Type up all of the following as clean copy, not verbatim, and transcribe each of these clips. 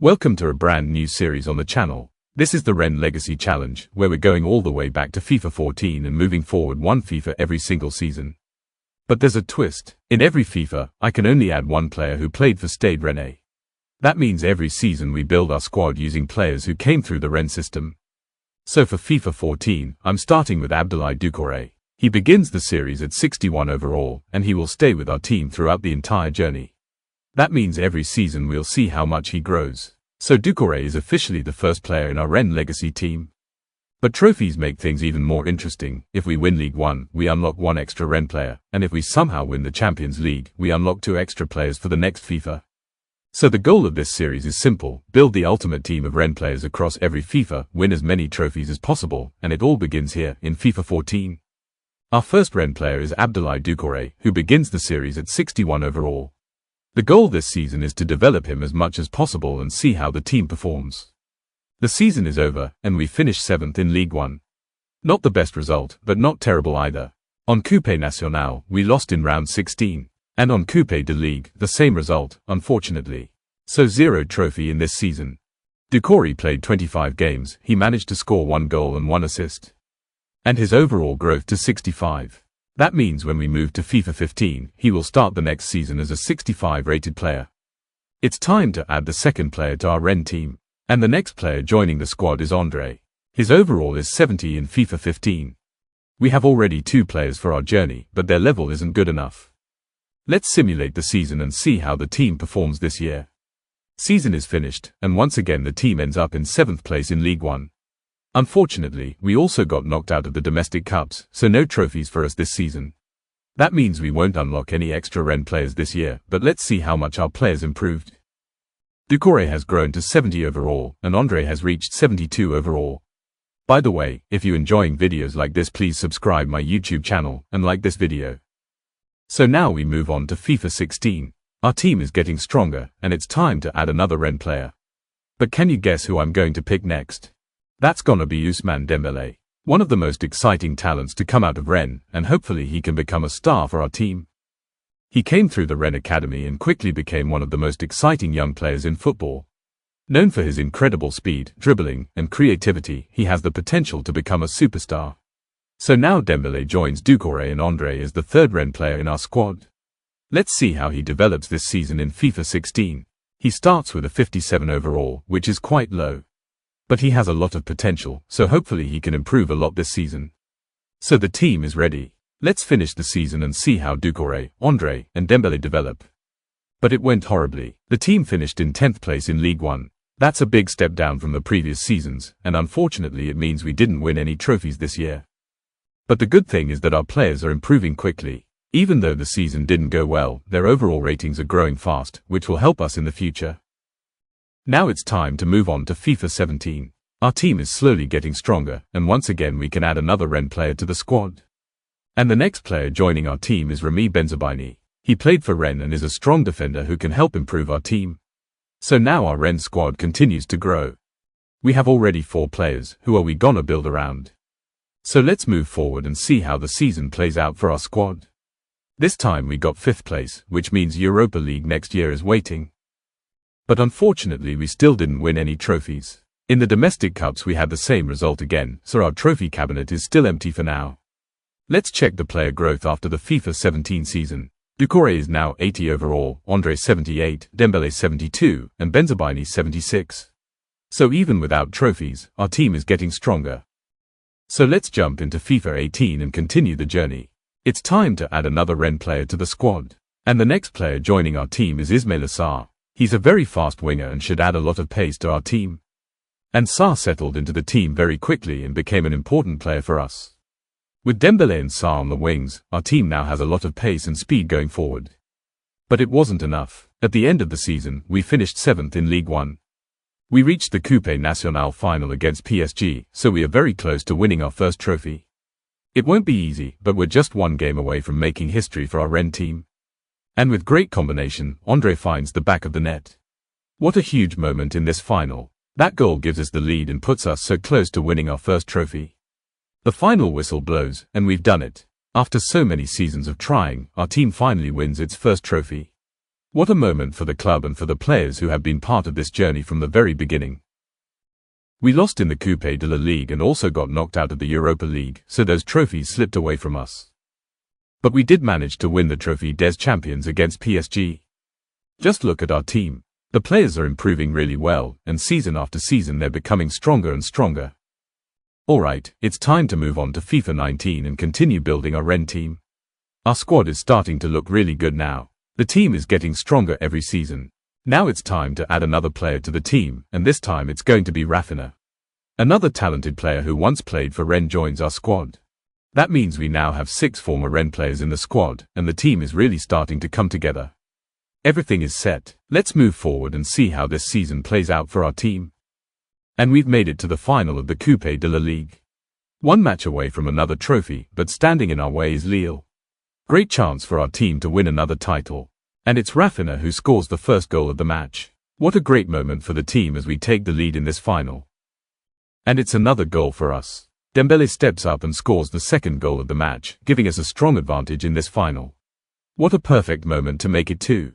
Welcome to a brand new series on the channel. This is the Rennes Legacy Challenge, where we're going all the way back to FIFA 14 and moving forward one FIFA every single season. But there's a twist. In every FIFA, I can only add one player who played for Stade Rennais. That means every season we build our squad using players who came through the Rennes system. So for FIFA 14, I'm starting with Abdoulaye Doucouré. He begins the series at 61 overall, and he will stay with our team throughout the entire journey. That means every season we'll see how much he grows. So Doucouré is officially the first player in our Rennes Legacy team. But trophies make things even more interesting. If we win Ligue 1, we unlock one extra Rennes player, and if we somehow win the Champions League, we unlock 2 extra players for the next FIFA. So the goal of this series is simple: build the ultimate team of Rennes players across every FIFA, win as many trophies as possible, and it all begins here, in FIFA 14. Our first Rennes player is Abdoulaye Doucouré, who begins the series at 61 overall. The goal this season is to develop him as much as possible and see how the team performs. The season is over, and we finished 7th in Ligue 1. Not the best result, but not terrible either. On Coupe Nationale, we lost in round 16. And on Coupe de Ligue, the same result, unfortunately. So 0 trophy in this season. Doucouré played 25 games, he managed to score 1 goal and 1 assist. And his overall growth to 65. That means when we move to FIFA 15, he will start the next season as a 65 rated player. It's time to add the second player to our Rennes team. And the next player joining the squad is André. His overall is 70 in FIFA 15. We have already 2 players for our journey, but their level isn't good enough. Let's simulate the season and see how the team performs this year. Season is finished, and once again the team ends up in 7th place in Ligue 1. Unfortunately, we also got knocked out of the domestic cups, so no trophies for us this season. That means we won't unlock any extra Rennes players this year, but let's see how much our players improved. Doucouré has grown to 70 overall, and André has reached 72 overall. By the way, if you're enjoying videos like this, please subscribe my YouTube channel and like this video. So now we move on to FIFA 16. Our team is getting stronger, and it's time to add another Rennes player. But can you guess who I'm going to pick next? That's gonna be Ousmane Dembele, one of the most exciting talents to come out of Rennes, and hopefully he can become a star for our team. He came through the Rennes Academy and quickly became one of the most exciting young players in football. Known for his incredible speed, dribbling, and creativity, he has the potential to become a superstar. So now Dembele joins Doucouré and André as the third Rennes player in our squad. Let's see how he develops this season in FIFA 16. He starts with a 57 overall, which is quite low. But he has a lot of potential, so hopefully he can improve a lot this season. So the team is ready. Let's finish the season and see how Doucouré, André, and Dembele develop. But it went horribly. The team finished in 10th place in Ligue 1. That's a big step down from the previous seasons, and unfortunately it means we didn't win any trophies this year. But the good thing is that our players are improving quickly. Even though the season didn't go well, their overall ratings are growing fast, which will help us in the future. Now it's time to move on to FIFA 17. Our team is slowly getting stronger, and once again we can add another Rennes player to the squad. And the next player joining our team is Remy Benzebaini. He played for Rennes and is a strong defender who can help improve our team. So now our Rennes squad continues to grow. We have already 4 players. Who are we gonna build around? So let's move forward and see how the season plays out for our squad. This time we got 5th place, which means Europa League next year is waiting. But unfortunately we still didn't win any trophies. In the domestic cups we had the same result again, so our trophy cabinet is still empty for now. Let's check the player growth after the FIFA 17 season. Doucouré is now 80 overall, André 78, Dembele 72, and Benzebaini 76. So even without trophies, our team is getting stronger. So let's jump into FIFA 18 and continue the journey. It's time to add another Rennes player to the squad. And the next player joining our team is Ismaïla Sarr. He's a very fast winger and should add a lot of pace to our team. And Sarr settled into the team very quickly and became an important player for us. With Dembele and Sarr on the wings, our team now has a lot of pace and speed going forward. But it wasn't enough. At the end of the season, we finished 7th in Ligue 1. We reached the Coupe Nationale final against PSG, so we are very close to winning our first trophy. It won't be easy, but we're just 1 game away from making history for our Rennes team. And with great combination, André finds the back of the net. What a huge moment in this final. That goal gives us the lead and puts us so close to winning our first trophy. The final whistle blows, and we've done it. After so many seasons of trying, our team finally wins its first trophy. What a moment for the club and for the players who have been part of this journey from the very beginning. We lost in the Coupe de la Ligue and also got knocked out of the Europa League, so those trophies slipped away from us. But we did manage to win the Trophée des Champions against PSG. Just look at our team. The players are improving really well, and season after season they're becoming stronger and stronger. Alright, it's time to move on to FIFA 19 and continue building our Rennes team. Our squad is starting to look really good now. The team is getting stronger every season. Now it's time to add another player to the team, and this time it's going to be Raphinha. Another talented player who once played for Rennes joins our squad. That means we now have 6 former Rennes players in the squad, and the team is really starting to come together. Everything is set. Let's move forward and see how this season plays out for our team. And we've made it to the final of the Coupe de la Ligue. One match away from another trophy, but standing in our way is Lille. Great chance for our team to win another title. And it's Raphinha who scores the first goal of the match. What a great moment for the team as we take the lead in this final. And it's another goal for us. Dembele steps up and scores the second goal of the match, giving us a strong advantage in this final. What a perfect moment to make it 2.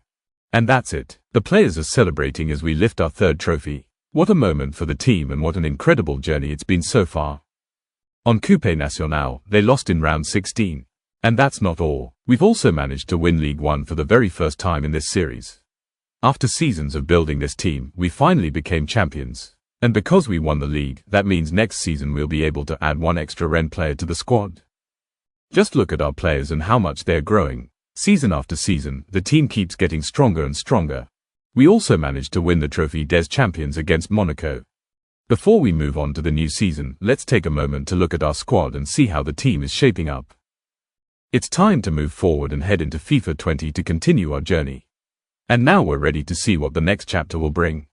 And that's it. The players are celebrating as we lift our third trophy. What a moment for the team and what an incredible journey it's been so far. On Coupe Nationale, they lost in round 16. And that's not all. We've also managed to win Ligue 1 for the very first time in this series. After seasons of building this team, we finally became champions. And because we won the league, that means next season we'll be able to add one extra Rennes player to the squad. Just look at our players and how much they're growing. Season after season, the team keeps getting stronger and stronger. We also managed to win the Trophée des Champions against Monaco. Before we move on to the new season, let's take a moment to look at our squad and see how the team is shaping up. It's time to move forward and head into FIFA 20 to continue our journey. And now we're ready to see what the next chapter will bring.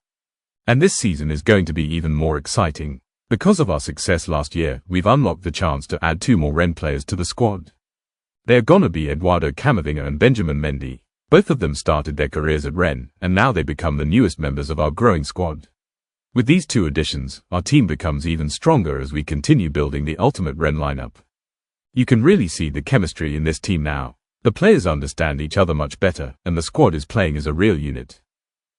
And this season is going to be even more exciting. Because of our success last year, we've unlocked the chance to add 2 more Rennes players to the squad. They're gonna be Eduardo Camavinga and Benjamin Mendy. Both of them started their careers at Rennes, and now they become the newest members of our growing squad. With these 2 additions, our team becomes even stronger as we continue building the ultimate Rennes lineup. You can really see the chemistry in this team now. The players understand each other much better, and the squad is playing as a real unit.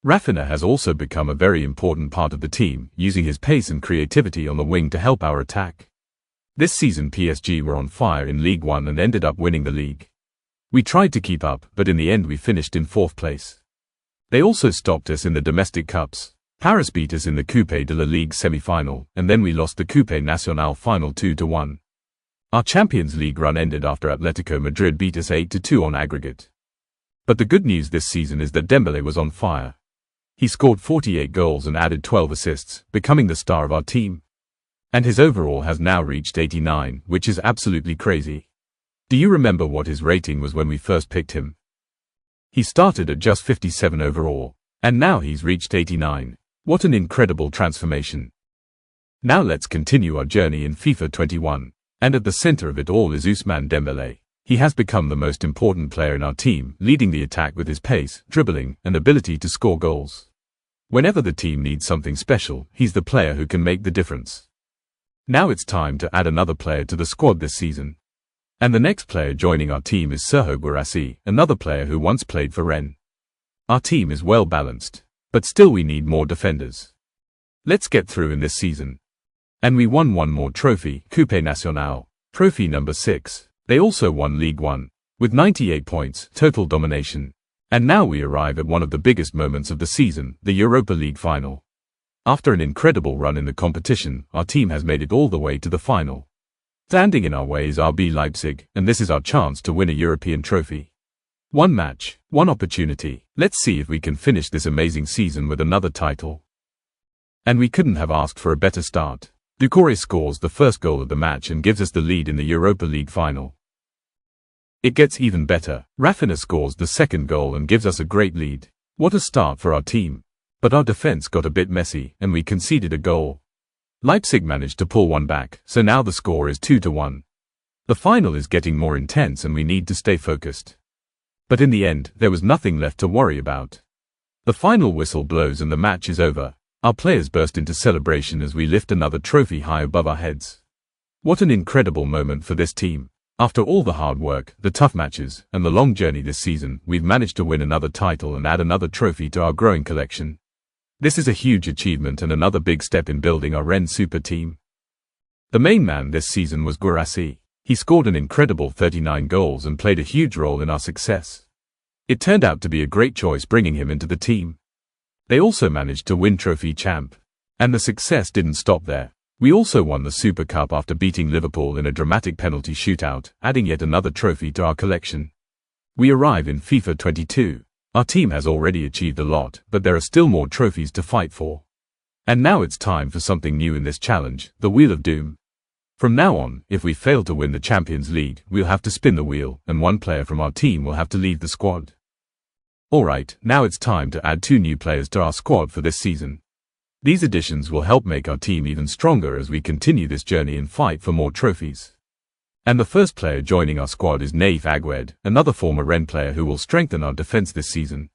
Raphinha has also become a very important part of the team, using his pace and creativity on the wing to help our attack. This season PSG were on fire in Ligue 1 and ended up winning the league. We tried to keep up, but in the end we finished in 4th place. They also stopped us in the domestic cups. Paris beat us in the Coupe de la Ligue semi-final, and then we lost the Coupe Nationale final 2-1. Our Champions League run ended after Atletico Madrid beat us 8-2 on aggregate. But the good news this season is that Dembele was on fire. He scored 48 goals and added 12 assists, becoming the star of our team. And his overall has now reached 89, which is absolutely crazy. Do you remember what his rating was when we first picked him? He started at just 57 overall, and now he's reached 89. What an incredible transformation. Now let's continue our journey in FIFA 21. And at the center of it all is Ousmane Dembele. He has become the most important player in our team, leading the attack with his pace, dribbling, and ability to score goals. Whenever the team needs something special, he's the player who can make the difference. Now it's time to add another player to the squad this season. And the next player joining our team is Serhou Guirassy, another player who once played for Rennes. Our team is well balanced, but still we need more defenders. Let's get through in this season. And we won one more trophy, Coupe Nationale, trophy number 6. They also won Ligue 1, with 98 points, total domination. And now we arrive at one of the biggest moments of the season, the Europa League final. After an incredible run in the competition, our team has made it all the way to the final. Standing in our way is RB Leipzig, and this is our chance to win a European trophy. One match, one opportunity. Let's see if we can finish this amazing season with another title. And we couldn't have asked for a better start. Doucouré scores the first goal of the match and gives us the lead in the Europa League final. It gets even better. Raphinha scores the second goal and gives us a great lead. What a start for our team. But our defense got a bit messy, and we conceded a goal. Leipzig managed to pull one back, so now the score is 2-1. The final is getting more intense and we need to stay focused. But in the end, there was nothing left to worry about. The final whistle blows and the match is over. Our players burst into celebration as we lift another trophy high above our heads. What an incredible moment for this team. After all the hard work, the tough matches, and the long journey this season, we've managed to win another title and add another trophy to our growing collection. This is a huge achievement and another big step in building our Rennes super team. The main man this season was Guirassy. He scored an incredible 39 goals and played a huge role in our success. It turned out to be a great choice bringing him into the team. They also managed to win Trophy Champ. And the success didn't stop there. We also won the Super Cup after beating Liverpool in a dramatic penalty shootout, adding yet another trophy to our collection. We arrive in FIFA 22. Our team has already achieved a lot, but there are still more trophies to fight for. And now it's time for something new in this challenge, the Wheel of Doom. From now on, if we fail to win the Champions League, we'll have to spin the wheel, and one player from our team will have to leave the squad. Alright, now it's time to add 2 new players to our squad for this season. These additions will help make our team even stronger as we continue this journey and fight for more trophies. And the first player joining our squad is Naif Agwed, another former Rennes player who will strengthen our defense this season.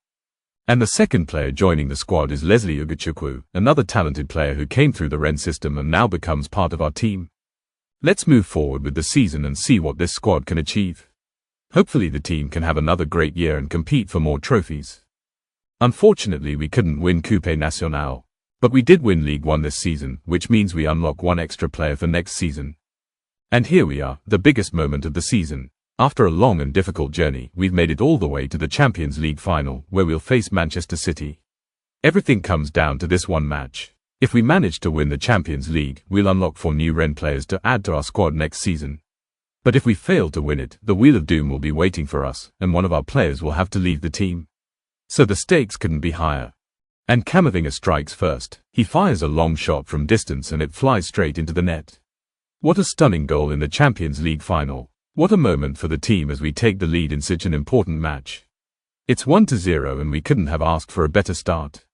And the second player joining the squad is Leslie Ugachukwu, another talented player who came through the Rennes system and now becomes part of our team. Let's move forward with the season and see what this squad can achieve. Hopefully the team can have another great year and compete for more trophies. Unfortunately, we couldn't win Coupe Nationale. But we did win Ligue 1 this season, which means we unlock 1 extra player for next season. And here we are, the biggest moment of the season. After a long and difficult journey, we've made it all the way to the Champions League final, where we'll face Manchester City. Everything comes down to this one match. If we manage to win the Champions League, we'll unlock 4 new Rennes players to add to our squad next season. But if we fail to win it, the Wheel of Doom will be waiting for us, and one of our players will have to leave the team. So the stakes couldn't be higher. And Camavinga strikes first. He fires a long shot from distance and it flies straight into the net. What a stunning goal in the Champions League final. What a moment for the team as we take the lead in such an important match. It's 1-0 and we couldn't have asked for a better start.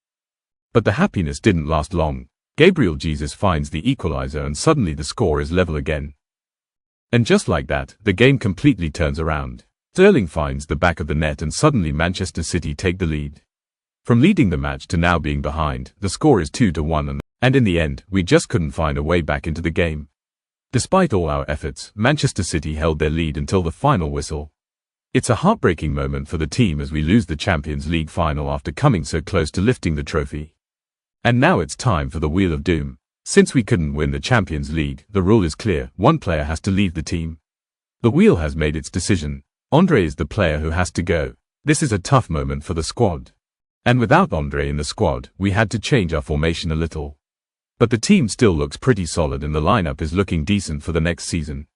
But the happiness didn't last long. Gabriel Jesus finds the equalizer and suddenly the score is level again. And just like that, the game completely turns around. Sterling finds the back of the net and suddenly Manchester City take the lead. From leading the match to now being behind, the score is 2-1 and in the end, we just couldn't find a way back into the game. Despite all our efforts, Manchester City held their lead until the final whistle. It's a heartbreaking moment for the team as we lose the Champions League final after coming so close to lifting the trophy. And now it's time for the Wheel of Doom. Since we couldn't win the Champions League, the rule is clear, one player has to leave the team. The wheel has made its decision. Andre is the player who has to go. This is a tough moment for the squad. And without Andre in the squad, we had to change our formation a little. But the team still looks pretty solid and the lineup is looking decent for the next season.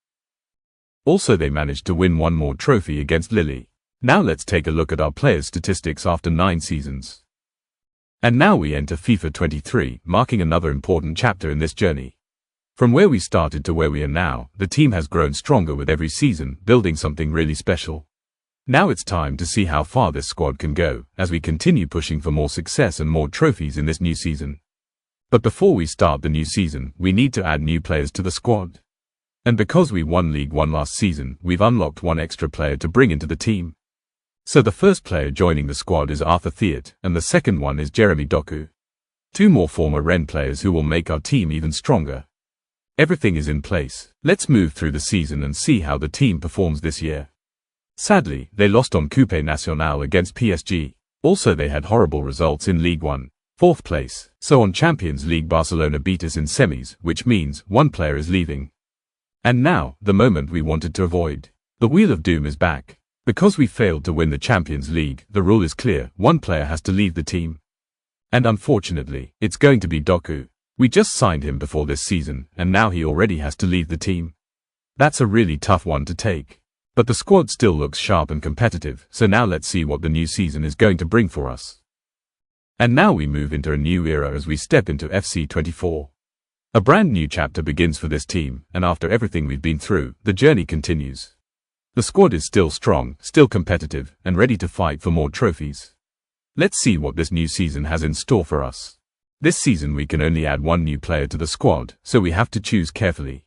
Also, they managed to win 1 more trophy against Lille. Now let's take a look at our players' statistics after 9 seasons. And now we enter FIFA 23, marking another important chapter in this journey. From where we started to where we are now, the team has grown stronger with every season, building something really special. Now it's time to see how far this squad can go, as we continue pushing for more success and more trophies in this new season. But before we start the new season, we need to add new players to the squad. And because we won Ligue 1 last season, we've unlocked 1 extra player to bring into the team. So the first player joining the squad is Arthur Theat, and the second one is Jeremy Doku. 2 more former Rennes players who will make our team even stronger. Everything is in place. Let's move through the season and see how the team performs this year. Sadly, they lost on Coupe Nationale against PSG. Also, they had horrible results in Ligue 1, 4th place. So on Champions League, Barcelona beat us in semis, which means 1 player is leaving. And now, the moment we wanted to avoid. The Wheel of Doom is back. Because we failed to win the Champions League, the rule is clear, 1 player has to leave the team. And unfortunately, it's going to be Doku. We just signed him before this season, and now he already has to leave the team. That's a really tough one to take. But the squad still looks sharp and competitive, so now let's see what the new season is going to bring for us. And now we move into a new era as we step into FC 24. A brand new chapter begins for this team, and after everything we've been through, the journey continues. The squad is still strong, still competitive, and ready to fight for more trophies. Let's see what this new season has in store for us. This season we can only add 1 new player to the squad, so we have to choose carefully.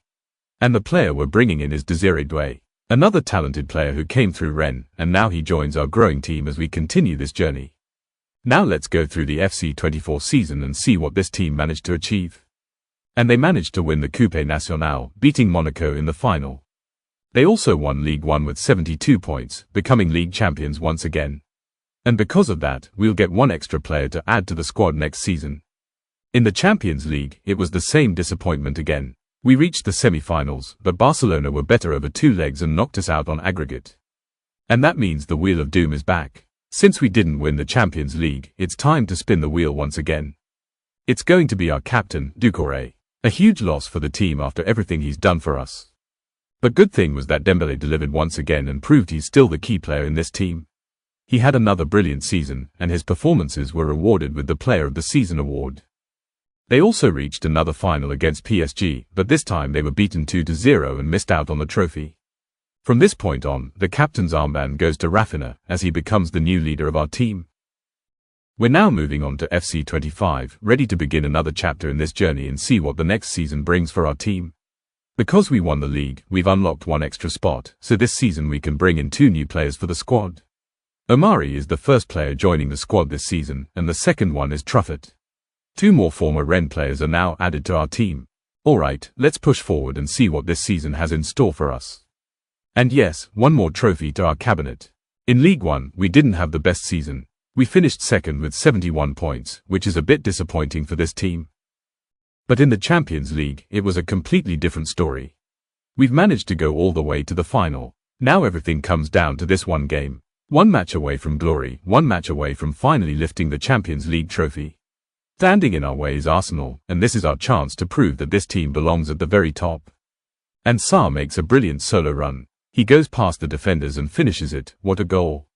And the player we're bringing in is Désiré Doué. Another talented player who came through Rennes, and now he joins our growing team as we continue this journey. Now let's go through the FC 24 season and see what this team managed to achieve. And they managed to win the Coupe Nationale, beating Monaco in the final. They also won League 1 with 72 points, becoming league champions once again. And because of that, we'll get one extra player to add to the squad next season. In the Champions League, it was the same disappointment again. We reached the semi-finals, but Barcelona were better over 2 legs and knocked us out on aggregate. And that means the Wheel of Doom is back. Since we didn't win the Champions League, it's time to spin the wheel once again. It's going to be our captain, Doucouré. A huge loss for the team after everything he's done for us. But good thing was that Dembele delivered once again and proved he's still the key player in this team. He had another brilliant season, and his performances were rewarded with the Player of the Season award. They also reached another final against PSG, but this time they were beaten 2-0 and missed out on the trophy. From this point on, the captain's armband goes to Raphinha, as he becomes the new leader of our team. We're now moving on to FC 25, ready to begin another chapter in this journey and see what the next season brings for our team. Because we won the league, we've unlocked one extra spot, so this season we can bring in 2 new players for the squad. Omari is the first player joining the squad this season, and the second one is Truffert. 2 more former Rennes players are now added to our team. Alright, let's push forward and see what this season has in store for us. And yes, one more trophy to our cabinet. In League 1, we didn't have the best season. We finished second with 71 points, which is a bit disappointing for this team. But in the Champions League, it was a completely different story. We've managed to go all the way to the final. Now everything comes down to this one game. 1 match away from glory, 1 match away from finally lifting the Champions League trophy. Standing in our way is Arsenal, and this is our chance to prove that this team belongs at the very top. And Sarr makes a brilliant solo run. He goes past the defenders and finishes it. What a goal.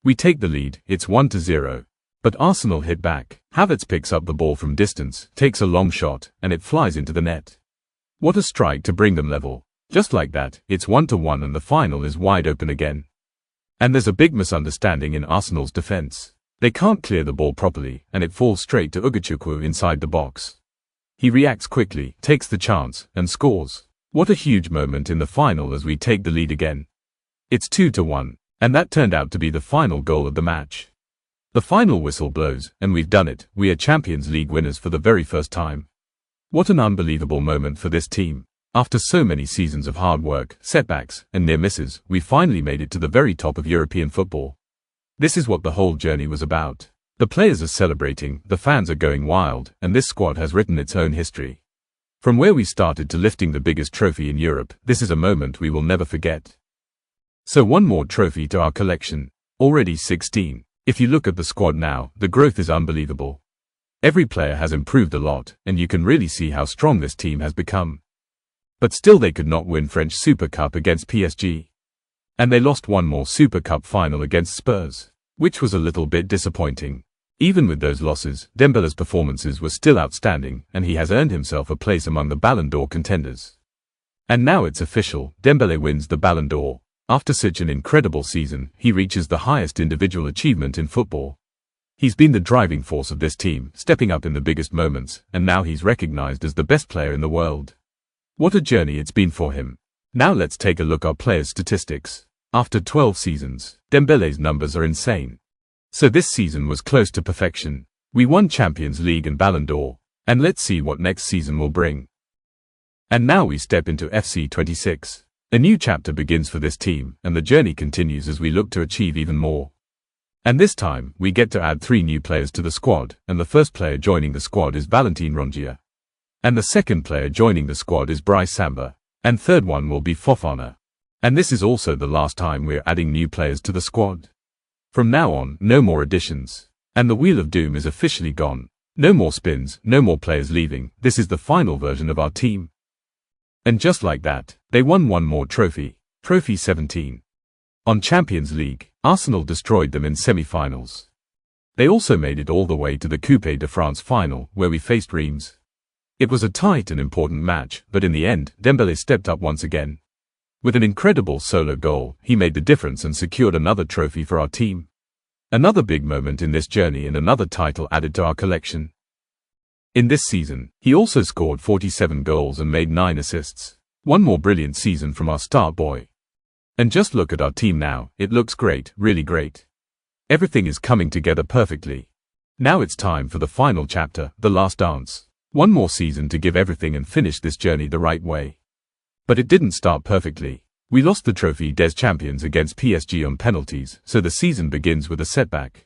We take the lead, it's 1-0. But Arsenal hit back. Havertz picks up the ball from distance, takes a long shot, and it flies into the net. What a strike to bring them level. Just like that, it's 1-1 and the final is wide open again. And there's a big misunderstanding in Arsenal's defense. They can't clear the ball properly, and it falls straight to Ugochukwu inside the box. He reacts quickly, takes the chance, and scores. What a huge moment in the final as we take the lead again. It's 2-1, and that turned out to be the final goal of the match. The final whistle blows, and we've done it. We are Champions League winners for the very first time. What an unbelievable moment for this team. After so many seasons of hard work, setbacks, and near misses, we finally made it to the very top of European football. This is what the whole journey was about. The players are celebrating, the fans are going wild, and this squad has written its own history. From where we started to lifting the biggest trophy in Europe, this is a moment we will never forget. So 1 more trophy to our collection. Already 16. If you look at the squad now, the growth is unbelievable. Every player has improved a lot, and you can really see how strong this team has become. But still they could not win French Super Cup against PSG. And they lost 1 more Super Cup final against Spurs, which was a little bit disappointing. Even with those losses, Dembele's performances were still outstanding, and he has earned himself a place among the Ballon d'Or contenders. And now it's official, Dembele wins the Ballon d'Or. After such an incredible season, he reaches the highest individual achievement in football. He's been the driving force of this team, stepping up in the biggest moments, and now he's recognized as the best player in the world. What a journey it's been for him. Now let's take a look at our players' statistics. After 12 seasons, Dembele's numbers are insane. So this season was close to perfection. We won Champions League and Ballon d'Or, and let's see what next season will bring. And now we step into FC 26. A new chapter begins for this team, and the journey continues as we look to achieve even more. And this time, we get to add 3 new players to the squad, and the first player joining the squad is Valentin Rongier. And the second player joining the squad is Brice Samba. And third one will be Fofana. And this is also the last time we're adding new players to the squad. From now on, no more additions. And the Wheel of Doom is officially gone. No more spins, no more players leaving. This is the final version of our team. And just like that, they won 1 more trophy. Trophy 17. On Champions League, Arsenal destroyed them in semi-finals. They also made it all the way to the Coupe de France final, where we faced Reims. It was a tight and important match, but in the end, Dembele stepped up once again. With an incredible solo goal, he made the difference and secured another trophy for our team. Another big moment in this journey and another title added to our collection. In this season, he also scored 47 goals and made 9 assists. 1 more brilliant season from our star boy. And just look at our team now, it looks great, really great. Everything is coming together perfectly. Now it's time for the final chapter, the last dance. 1 more season to give everything and finish this journey the right way. But it didn't start perfectly. We lost the trophy des Champions against PSG on penalties, so the season begins with a setback.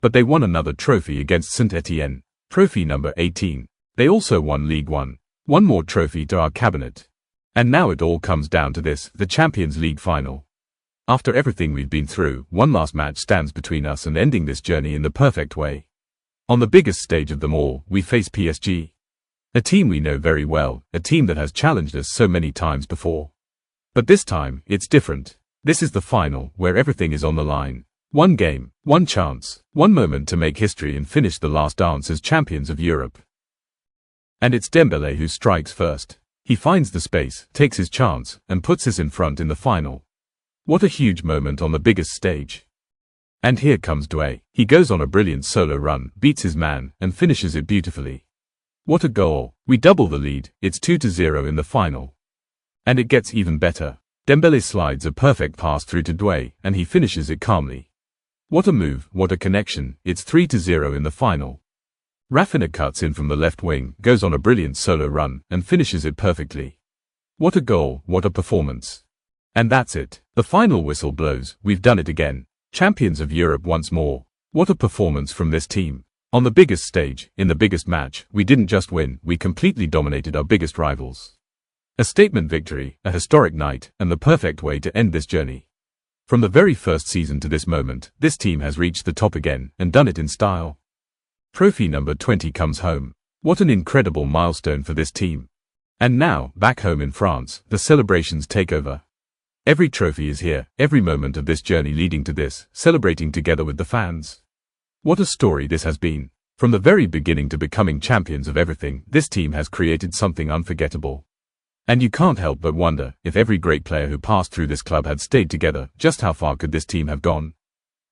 But they won another trophy against Saint-Étienne, trophy number 18. They also won Ligue 1. One more trophy to our cabinet. And now it all comes down to this, the Champions League final. After everything we've been through, one last match stands between us and ending this journey in the perfect way. On the biggest stage of them all, we face PSG. A team we know very well, a team that has challenged us so many times before. But this time, it's different. This is the final, where everything is on the line. One game, one chance, one moment to make history and finish the last dance as champions of Europe. And it's Dembele who strikes first. He finds the space, takes his chance, and puts us in front in the final. What a huge moment on the biggest stage. And here comes Doué. He goes on a brilliant solo run, beats his man, and finishes it beautifully. What a goal. We double the lead, it's 2-0 in the final. And it gets even better. Dembele slides a perfect pass through to Doué, and he finishes it calmly. What a move, what a connection, it's 3-0 in the final. Raphinha cuts in from the left wing, goes on a brilliant solo run, and finishes it perfectly. What a goal, what a performance. And that's it. The final whistle blows, we've done it again. Champions of Europe once more. What a performance from this team. On the biggest stage, in the biggest match, we didn't just win, we completely dominated our biggest rivals. A statement victory, a historic night, and the perfect way to end this journey. From the very first season to this moment, this team has reached the top again, and done it in style. Trophy number 20 comes home. What an incredible milestone for this team. And now, back home in France, the celebrations take over. Every trophy is here, every moment of this journey leading to this, celebrating together with the fans. What a story this has been. From the very beginning to becoming champions of everything, this team has created something unforgettable. And you can't help but wonder, if every great player who passed through this club had stayed together, just how far could this team have gone?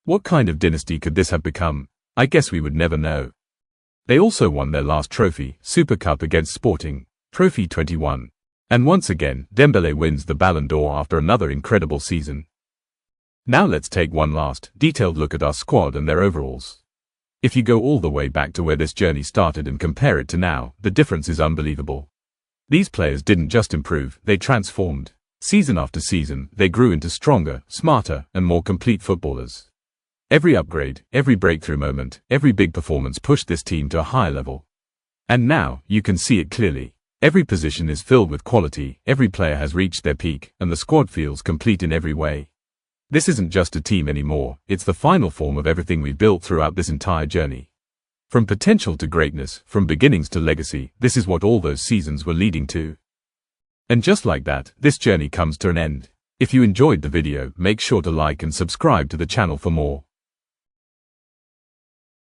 What kind of dynasty could this have become? I guess we would never know. They also won their last trophy, Super Cup against Sporting, trophy 21. And once again, Dembele wins the Ballon d'Or after another incredible season. Now let's take one last, detailed look at our squad and their overalls. If you go all the way back to where this journey started and compare it to now, the difference is unbelievable. These players didn't just improve, they transformed. Season after season, they grew into stronger, smarter, and more complete footballers. Every upgrade, every breakthrough moment, every big performance pushed this team to a higher level. And now, you can see it clearly. Every position is filled with quality, every player has reached their peak, and the squad feels complete in every way. This isn't just a team anymore, it's the final form of everything we've built throughout this entire journey. From potential to greatness, from beginnings to legacy, this is what all those seasons were leading to. And just like that, this journey comes to an end. If you enjoyed the video, make sure to like and subscribe to the channel for more.